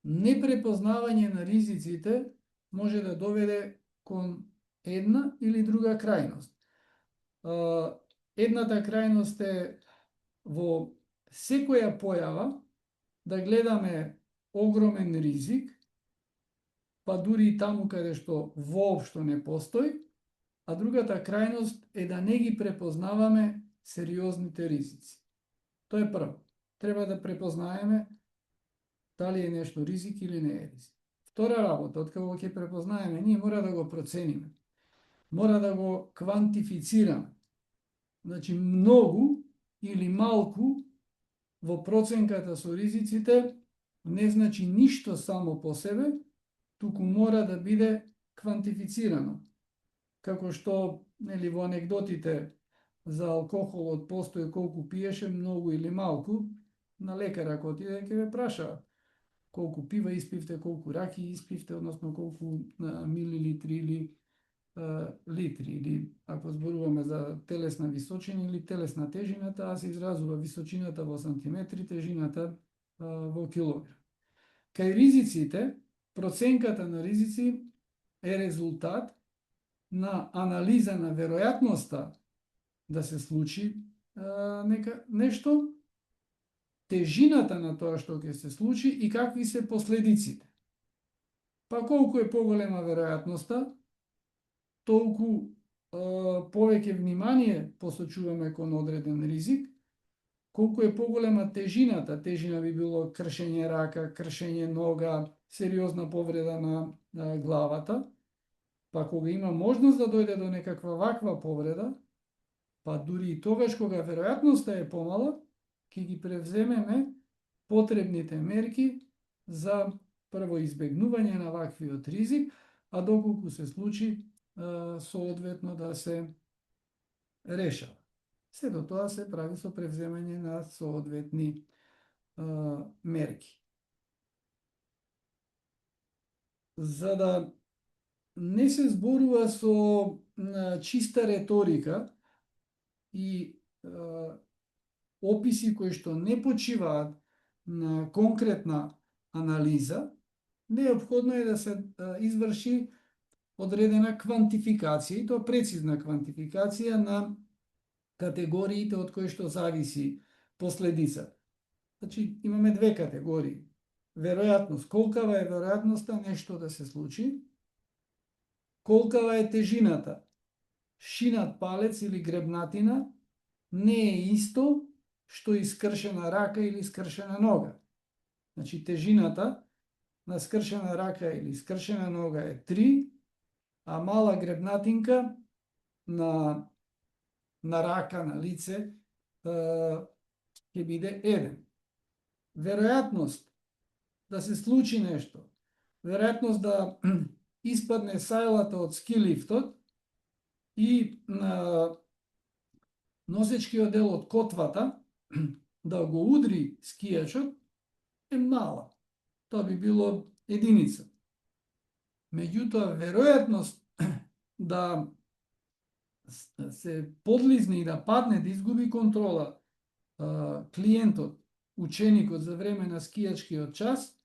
Непрепознавање на ризиците може да доведе кон една или друга крајност. Едната крајност е во секоја појава да гледаме огромен ризик, па дури и таму каде што воопшто не постои, а другата крајност е да не ги препознаваме сериозните ризици. Тоа е прво. Треба да препознаеме дали е нешто ризик или не е ризик. Втора работа, откако ќе препознаеме, ние мора да го процениме. Мора да го квантифицираме. Значи, многу или малку во проценката со ризиците не значи ништо само по себе, туку мора да биде квантифицирано. Како што, нели, во анегдотите за алкохолот постои колку пиеше, многу или малку, на лекар ако отиде ќе ве праша колку пива испивте, колку раки испивте, односно колку милилитри или литри, или ако зборуваме за телесна височина или телесна тежина, таа се изразува височината во сантиметри, тежината во килограм. Кај ризиците, проценката на ризици е резултат на анализа на веројатноста да се случи нешто, тежината на тоа што ќе се случи и какви се последиците. Па колку е поголема веројатноста, толку повеќе внимание посочуваме кон одреден ризик, колку е поголема тежината, тежина би било кршење рака, кршење нога, сериозна повреда на главата, па кога има можност да дојде до некаква ваква повреда, па дури и тогаш кога веројатноста е помала, ќе ги превземеме потребните мерки за прво избегнување на ваквиот ризик, а доколку се случи, соодветно да се решава. Сето тоа се прави со превземање на соодветни мерки. За да не се зборува со чиста реторика и описи кои што не почиваат на конкретна анализа, неопходно е да се изврши одредена квантификација, и тоа прецизна квантификација на категориите од кои што зависи последица. Значи, имаме две категории. Веројатност, колкава е веројатноста нешто да се случи, колкава е тежината. Шинат палец или гребнатина не е исто што и скршена рака или скршена нога. Значи, тежината на скршена рака или скршена нога е 3, а мала гребнатинка на рака, на лице, ќе биде 1. Веројатност да се случи нешто, веројатност да испадне сајлата од скилифтот и носечкиот дел од котвата да го удри скијачот е мала. Тоа би било единица. Меѓутоа, веројатност да се подлизне и да падне, да изгуби контрола клиентот, ученикот за време на скијачкиот час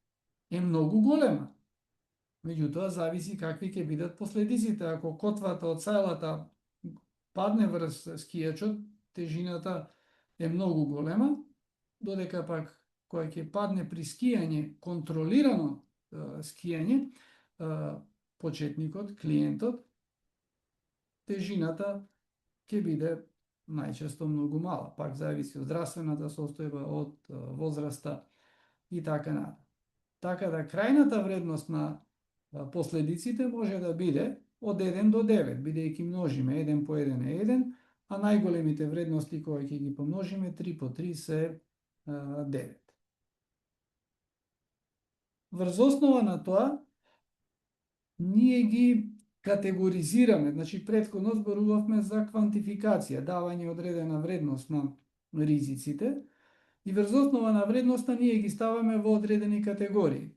е многу голема. Меѓутоа, зависи какви ќе бидат последиците. Ако котвата од сајлата падне врз скијачот, тежината е многу голема, додека пак кој ќе падне при скијање, контролирано скијање, почетникот, клиентот, тежината ќе биде најчесто многу мала. Пак зависи од здравствената состојба, од возраста и така натаму. Така да крајната вредност на последиците може да биде од 1 до 9, бидејќи множиме 1 по 1 е 1, а најголемите вредности кои ќе ги помножиме 3 по 3 се 9. Врз основа на тоа, ние ги категоризираме, значи претходно зборувавме за квантификација, давање одредена вредност на ризиците, и врз основа на вредноста ние ги ставаме во одредени категории.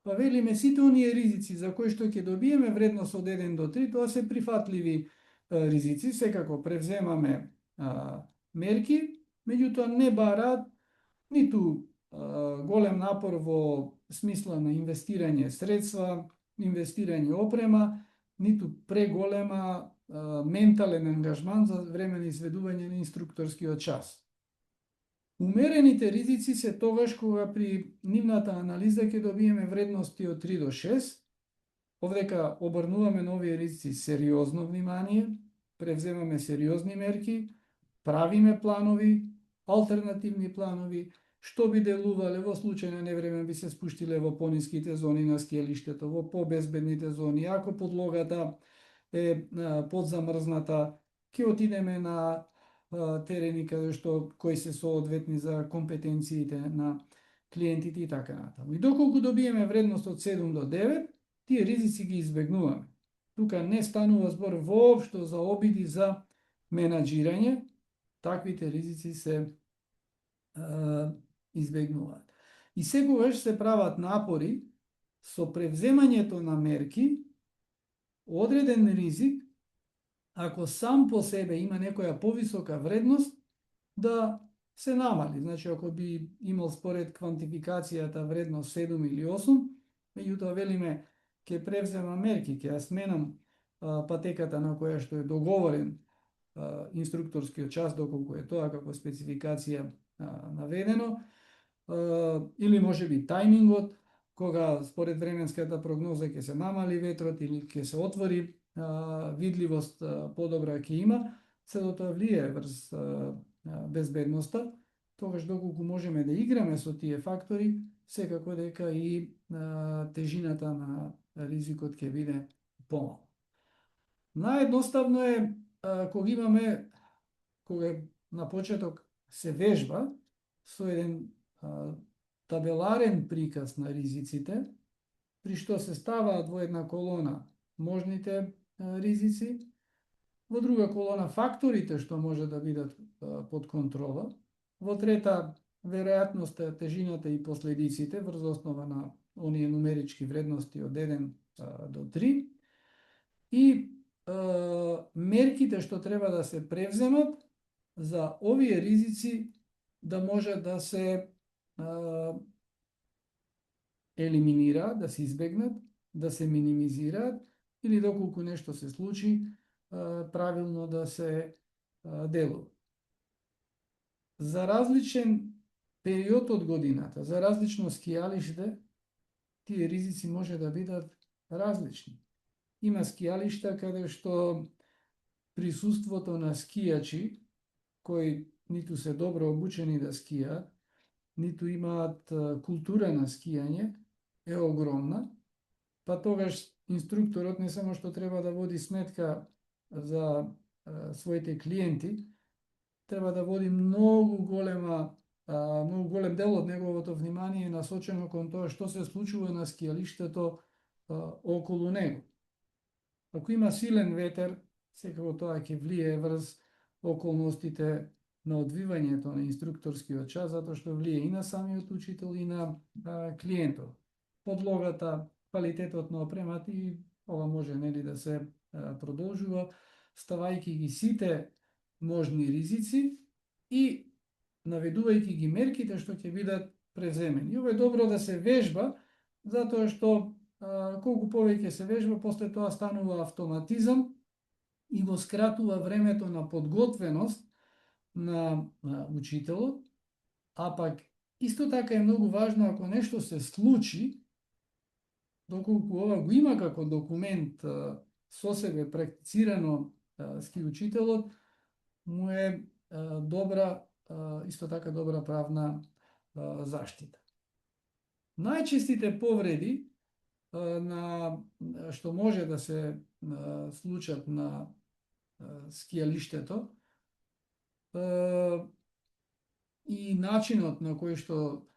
Па велиме сите оние ризици за кои што ќе добиеме вредност од 1 до 3, тоа се прифатливи ризици, секако превземаме мерки, меѓутоа не бараат ниту голем напор во смисла на инвестирање средства, инвестирање опрема, ниту преголема ментален ангажман за време на изведување на инструкторскиот час. Умерените ризици се тогаш кога при нивната анализа ќе добиеме вредности од 3 до 6, овдека обрнуваме на овие ризици сериозно внимание, превземаме сериозни мерки, правиме планови, алтернативни планови, што би делувале во случај на невреме би се спуштиле во пониските зони на скијалиштето, во побезбедните зони, ако подлогата е подзамрзната, ќе отидеме на терени кои се соодветни за компетенциите на клиентите и така натаму. И доколку добиеме вредност од 7 до 9, тие ризици ги избегнуваме. Тука не станува збор воопшто за обиди за менаџирање, таквите ризици се избегнуваат. И секогаш се прават напори со превземањето на мерки, одреден ризик, ако сам по себе има некоја повисока вредност, да се намали. Значи, ако би имал според квантификацијата вредност 7 или 8, меѓутоа велиме, ќе превзема мерки, ќе ја сменам патеката на која што е договорен инструкторскиот час, доколку е тоа како спецификација наведено, или може би тајмингот, кога според временската прогноза ќе се намали ветрот или ќе се отвори, видливост подобра ќе има, сето тоа влијае врз безбедноста. Тогаш доколку можеме да играме со тие фактори, секако дека и тежината на ризикот ќе биде помал. Наједноставно е кога на почеток се вежба со еден табеларен приказ на ризиците, при што се ставаат во една колона можните ризици, во друга колона факторите што може да бидат под контрола, во трета веројатноста, тежината и последиците врз основа на оние нумерички вредности од 1 до 3 и мерките што треба да се превземат за овие ризици да може да се елиминираат, да се избегнат, да се минимизираат или доколку нешто се случи, правилно да се делува. За различен период од годината, за различно скијалиште, тие ризици може да бидат различни. Има скијалишта каде што присуството на скијачи, кои ниту се добро обучени да скијаат, ниту имаат култура на скијање, е огромна, па тогаш инструкторот не само што треба да води сметка за своите клиенти, треба да води многу голем дел од неговото внимание насочено кон тоа што се случува на скијалиштето околу него. Ако има силен ветер, секако тоа ќе влие врз околностите на одвивањето на инструкторскиот час, затоа што влие и на самиот учител и на клиентот. Подлогата, квалитетот на опремата и ова може нели да се продолжува, ставајќи ги сите можни ризици и наведувајќи ги мерките што ќе бидат преземени. Ова е добро да се вежба, затоа што колку повеќе се вежба, после тоа станува автоматизам и го скратува времето на подготвеност на учителот, а пак исто така е многу важно ако нешто се случи, доколку ова го има како документ со себе практицирано ски учителот, му е добра, исто така добра правна заштита. Најчестите повреди што може да се случат на скијалиштето и начинот на кој што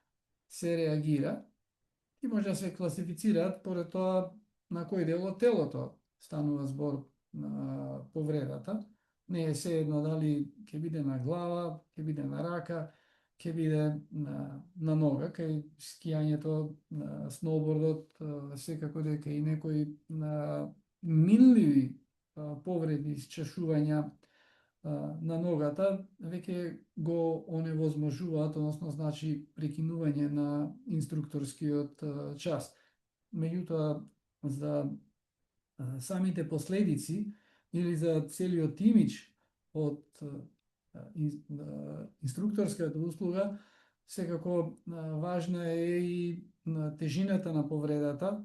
се реагира, и може да се класифицираат поред тоа на кој дел од телото станува збор на повредата. Не е sejedno дали ќе биде на глава, ќе биде на рака, ќе биде на нога, кај скијањето, сноубордот, секако дека и некои минливи повреди, чешувања на ногата, веќе го оневозможуваат, односно значи прекинување на инструкторскиот час. Меѓутоа, за самите последици или за целиот имидж од инструкторската услуга, секако важна е и тежината на повредата.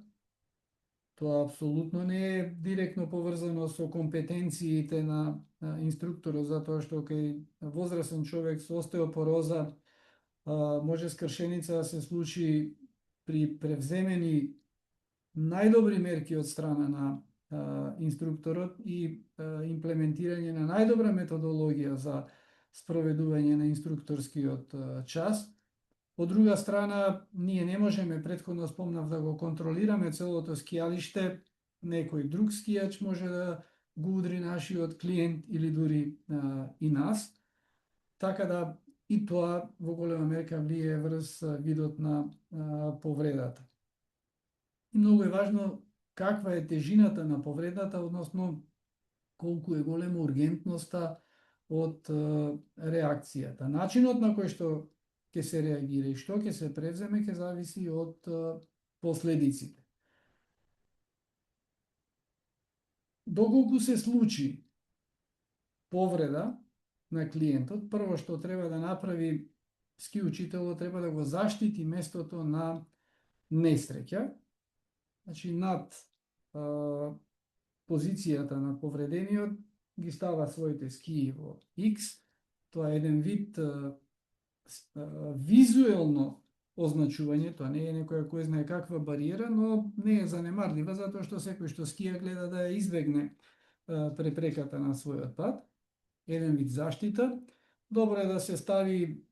Тоа апсолутно не е директно поврзано со компетенциите на инструкторот, затоа што кај возрастен човек со остеопороза може скршеница да се случи при превземени најдобри мерки од страна на инструкторот и имплементирање на најдобра методологија за спроведување на инструкторскиот час. Од друга страна, ние не можеме, претходно спомнав, да го контролираме целото скијалиште, некој друг скијач може да го удри нашиот клиент или дури и нас, така да и тоа во голема мерка влие врз видот на повредата. И многу е важно каква е тежината на повредата, односно колку е голема ургентноста од реакцијата. Начинот на кој што ќе се реагира и што ќе се превземе ќе зависи од последиците. Доколку се случи повреда на клиентот, прво што треба да направи ски учителот треба да го заштити местото на несреќа, значи над позицијата на повредениот ги става своите скии во X, тоа е еден вид визуелно означување, тоа не е некоја кој знае каква бариера, но не е занемарлива, затоа што секој што скија гледа да ја избегне препреката на својот пат. Еден вид заштита. Добро е да се стави,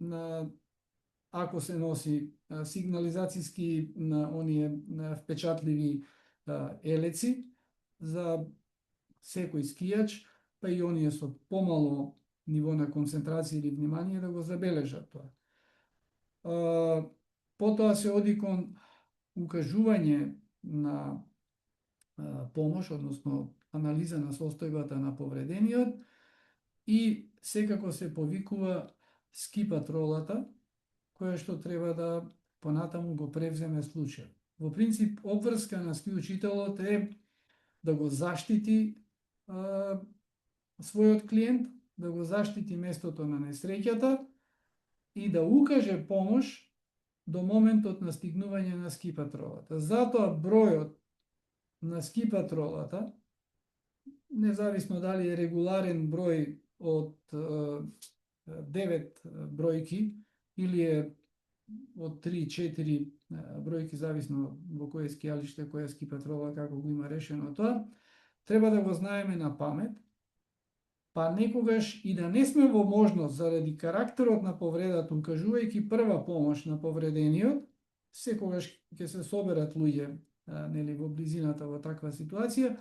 ако се носи сигнализацијски на оние впечатливи елеци за секој скијач, па и оние со помало ниво на концентрација или внимание да го забележат тоа. Потоа се оди кон укажување на помош, односно анализа на состојбата на повредениот и секако се повикува ски патролата, која што треба да понатаму го превземе случај. Во принцип, обврска на ски учителот е да го заштити својот клиент, да го заштити местото на несреќата и да укаже помош до моментот на стигнување на ски патролата. Затоа бројот на ски патролата, независно дали е регуларен број од 9 бројки или е од 3-4 бројки, зависно во кој скијалиште, која ски патрола, како го има решено тоа, треба да го знаеме на памет, па некогаш и да не сме во можност заради карактерот на повредата, укажувајќи прва помош на повредениот, секогаш ќе се соберат луѓе нели во близината во таква ситуација,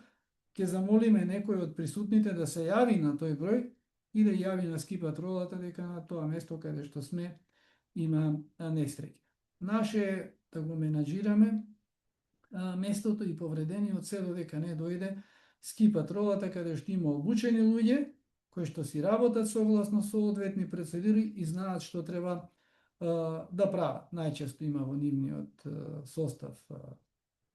ќе замолиме некој од присутните да се јави на тој број и да јави на ски патролата дека на тоа место каде што сме има несреќа. Наше е да го менаџираме местото и повредениот се додека не дојде ски патролата каде што има обучени луѓе кои што си работат согласно соодветни процедури и знаат што треба да прават. Најчесто има во нивниот состав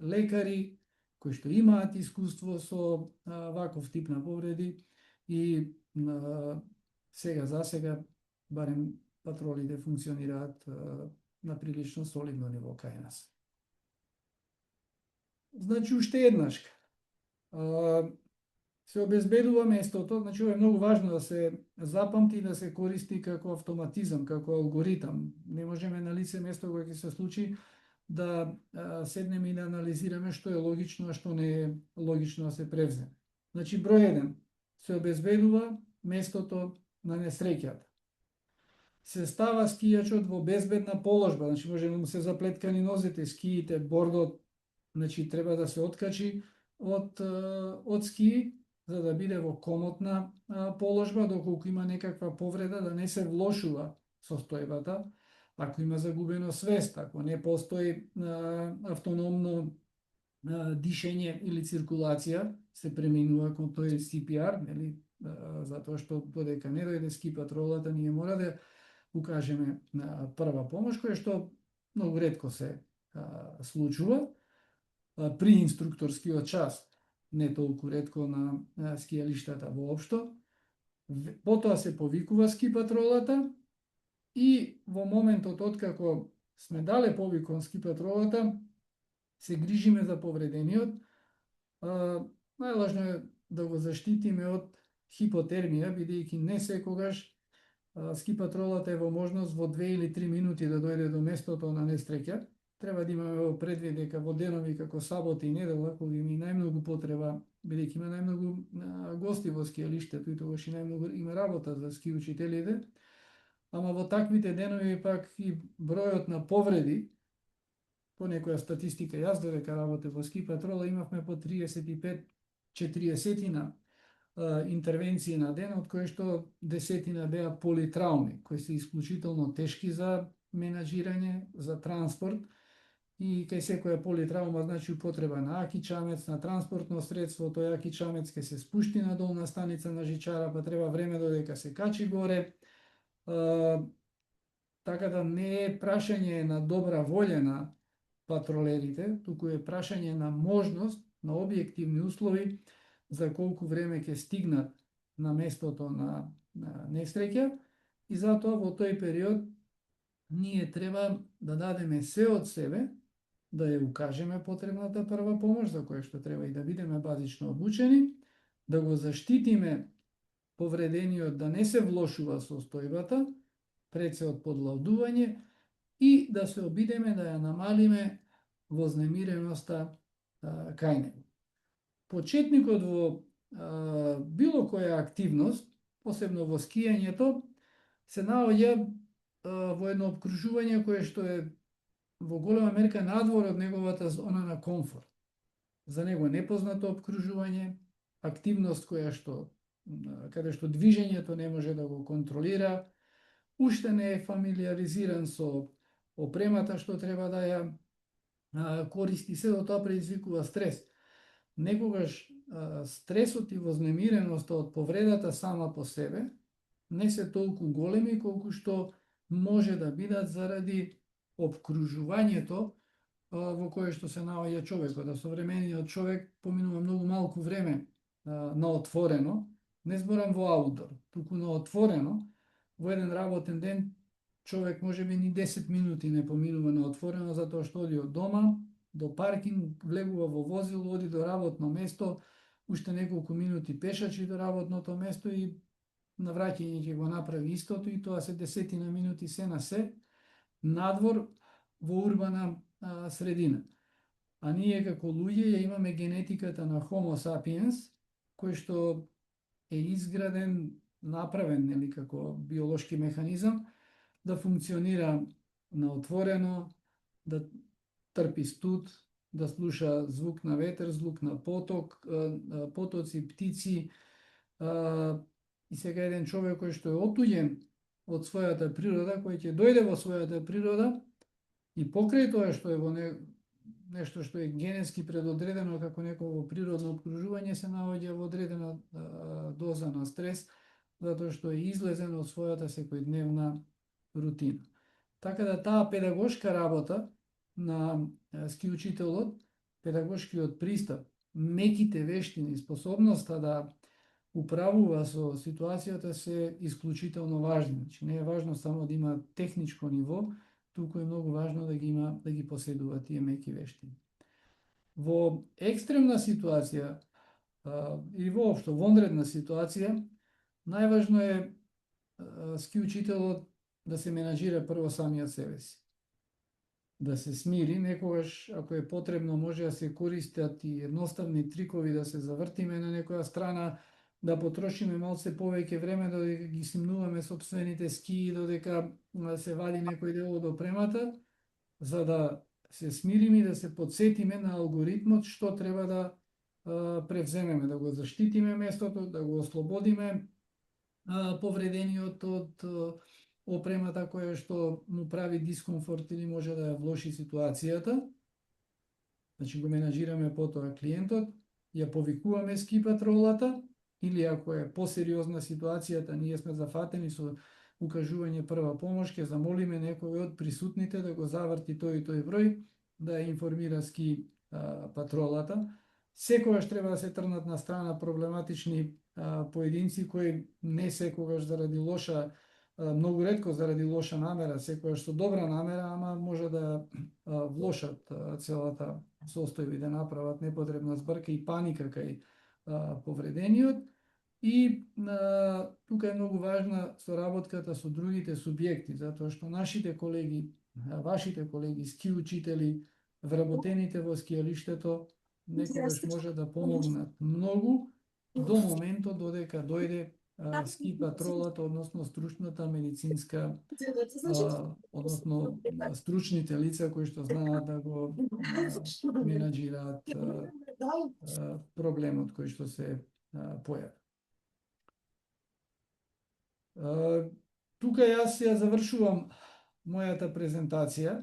лекари кои што имаат искуство со ваков тип на повреди и сега за сега барем патролите функционираат на прилично солидно ниво кај нас. Значи, уште еднаш, се обезбедува местото, значи ова е многу важно да се запамти и да се користи како автоматизам, како алгоритам. Не можеме на лице место кога ќе се случи да седнеме и да анализираме што е логично, а што не е логично да се превземе. Значи, број 1, се обезбедува местото на несреќата. Се става скијачот во безбедна положба, значи може да му се заплеткани нозете, скиите, бордот, значи треба да се откачи од ски, за да биде во комотна положба, доколку има некаква повреда, да не се влошува состојбата, ако има загубено свест, ако не постои автономно дишење или циркулација, се преминува кон тој CPR, нели, затоа што додека не дојде ски патролата, ние мора да укажеме прва помош, која што многу ретко се случува при инструкторскиот час, не толку ретко на скијалиштата воопшто. Потоа се повикува ски патролата и во моментот откако сме дале повик кон ски патролата, се грижиме за повредениот. Најлажно е да го заштитиме од хипотермија, бидејќи не секогаш ски патролата е во можност во 2 или 3 минути да дојде до местото на несреќа. Треба да имаме во предвид дека во денови како сабота и недела, кога има најмногу потреба, бидејќи има најмногу гости во скијалиштето и тогаш и најмногу има работа за ски учителите, ама во таквите денови пак и бројот на повреди, по некоја статистика, јас додека работев во ски патрола, имавме по 35-40 интервенции на ден, од кои што 10 беа политрауми, кои се исклучително тешки за менаџирање, за транспорт, и кај секоја политраума значи употреба на аки чамец, на транспортно средство, тој аки чамец ке се спушти на долна станица на жичара, па треба време додека се качи горе. Така да не е прашање на добра волја на патролерите, туку е прашање на можност, на објективни услови, за колку време ќе стигнат на местото на несреќа, и затоа во тој период ние треба да дадеме се од себе, да ја укажеме потребната прва помош, за која што треба и да бидеме базично обучени, да го заштитиме повредениот да не се влошува состојбата, пред се од подлаудување, и да се обидеме да ја намалиме вознемиреноста кај него. Почетникот во било која активност, посебно во скијањето, се наоѓа во едно обкружување кое што е во голема мерка надвор од неговата зона на комфорт. За него е непознато обкружување, активност која што каде што движењето не може да го контролира, уште не е фамилиаризиран со опремата што треба да ја користи, се до тоа предизвикува стрес. Некогаш стресот и вознемиреноста од повредата сама по себе не се толку големи колку што може да бидат заради обкружувањето во кое што се наоѓа човекот. Да современиот човек поминува многу малку време на отворено, не зборам во аутдор, туку на отворено. Во еден работен ден човек може би ни 10 минути не поминува на отворено, затоа што оди од дома до паркинг, влегува во возило, оди до работно место, уште неколку минути пешачи до работното место и на враќање ќе го направи истото, и тоа се 10 минути се на се надвор во урбана средина. А ние како луѓе ја имаме генетиката на Homo sapiens, кој што е изграден, направен, нели, како биолошки механизам, да функционира на отворено, да трпи студ, да слуша звук на ветер, звук на потоци, птици, и сега еден човек кој што е отуѓен од својата природа, кој ќе дојде во својата природа и покрај тоа што е во нешто што е генетски предодредено како некој природно обкружување, се наоѓа во одредена доза на стрес, затоа што е излезен од својата секојдневна рутина. Така да таа педагошка работа на ски учителот, педагошкиот пристап, меките вештини, способноста да управува со ситуацијата се исклучително важни. Значи, не е важно само да има техничко ниво, туку е многу важно да ги поседува тие меки вештини. Во екстремна ситуација или воопшто вонредна ситуација, најважно е ски учителот да се менаџира прво самиот себе си. Да се смири, некогаш, ако е потребно, може да се користат и едноставни трикови да се завртиме на некоја страна, да потрошиме малце повеќе време додека ги симнуваме сопствените ски, додека се вади некој дел од опремата, за да се смириме и да се подсетиме на алгоритмот што треба да превземеме, да го заштитиме местото, да го ослободиме повредениот од опремата која што му прави дискомфорт или може да ја влоши ситуацијата. Значи го менаџираме потоа клиентот, ја повикуваме ски патролата, или ако е посериозна ситуацијата, ние сме зафатени со укажување прва помош, ќе замолиме некој од присутните да го заврти тој и тој број, да ја информира ски патролата. Секогаш треба да се трнат на страна проблематични поединци кои не секогаш заради лоша, многу ретко заради лоша намера, секогаш со добра намера, ама може да влошат целата состојба и да направат непотребна збрка и паника кај повредениот. И тука е многу важна соработката со другите субјекти, затоа што нашите колеги, вашите колеги, ски учители, вработените во скијалиштето, некогаш може да помогнат многу до моментот додека дојде ски патролата, односно стручната медицинска, односно стручните лица кои што знаат да го менаџираат проблемот кој што се појави. Тука јас ја завршувам мојата презентација.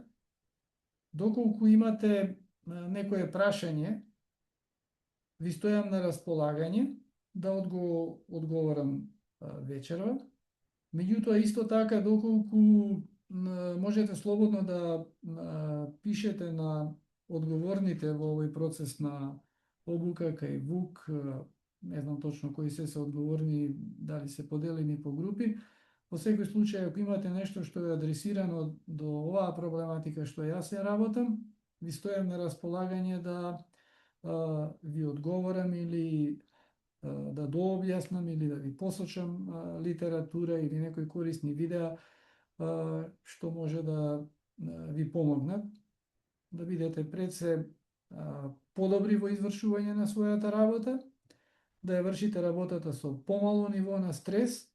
Доколку имате некое прашање, ви стојам на располагање да одговорам вечерва. Меѓутоа, исто така, доколку можете слободно да пишете на одговорните во овој процес на обука кај ВУК, не знам точно кои се одговорни, дали се поделени по групи. Во секој случај, ако имате нешто што е адресирано до оваа проблематика што јас ја работам, ви стојам на располагање да ви одговорам или да дообјаснам или да ви посочам литература или некои корисни видеа што може да ви помогнат да бидете пред се подобри во извршување на својата работа, да ја вршите работата со помало ниво на стрес,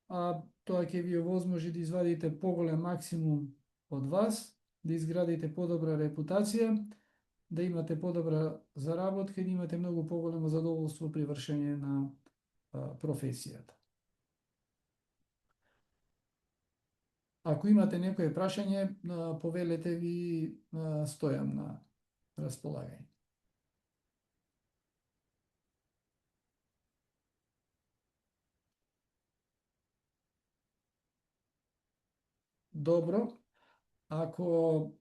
а тоа ќе ви овозможи да извадите поголем максимум од вас, да изградите подобра репутација, да имате подобра заработка и да имате многу поголемо задоволство при вршење на професијата. Ако имате некое прашање, повелете, ви стојам на располагање. Добро, ако